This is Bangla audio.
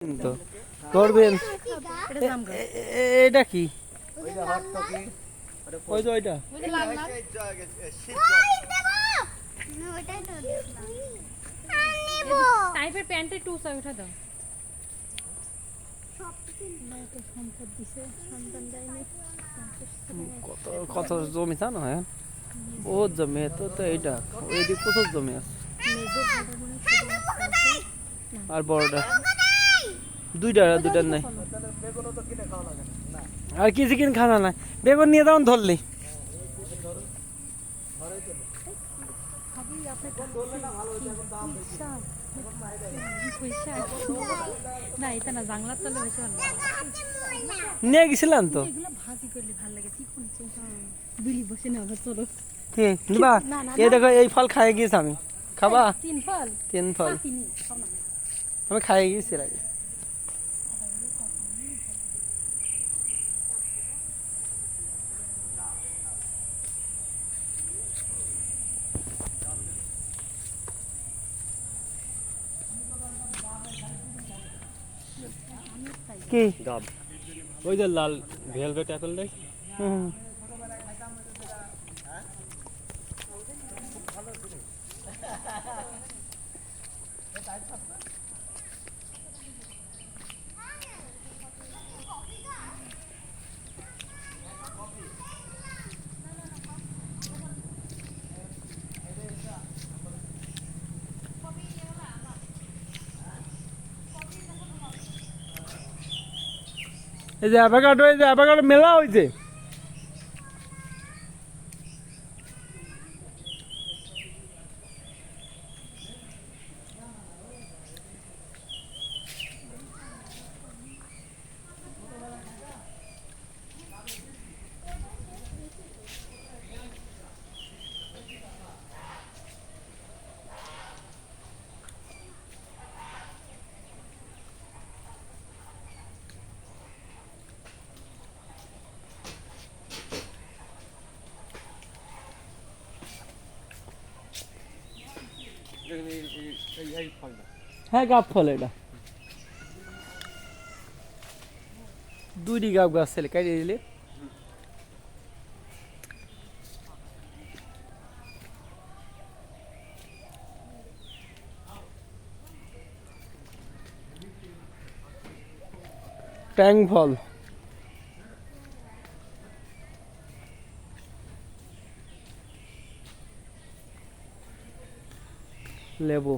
তো করবেন এটা কি ওই যে ওইটা টাইপের প্যান্টে টু সাই উঠা দাও কত কত জমি তা না হ্যাঁ বহুত জমি তো তো এইটা এইদিকে প্রচুর জমি আছে আর বড়টা দুইটার নাই আর কিছু কিন খানা নাই বেগুন নিয়ে যাও ধরলি নিয়ে গেছিলাম তো এই দেখো এই ফল খাই গিয়েছি আমি খাবা তিন ফল আমি খাই গিয়েছি আগে কি গাব ওই যে লাল ভেলভেট অ্যাপেল দেখ এই যে অ্যাভোকাডো মেলা হয়েছে হ্যাঁ গাব ফল এটা দুইটি গাব গাছ ছেলে কাটিয়ে দিলে ট্যাং ফল লেবু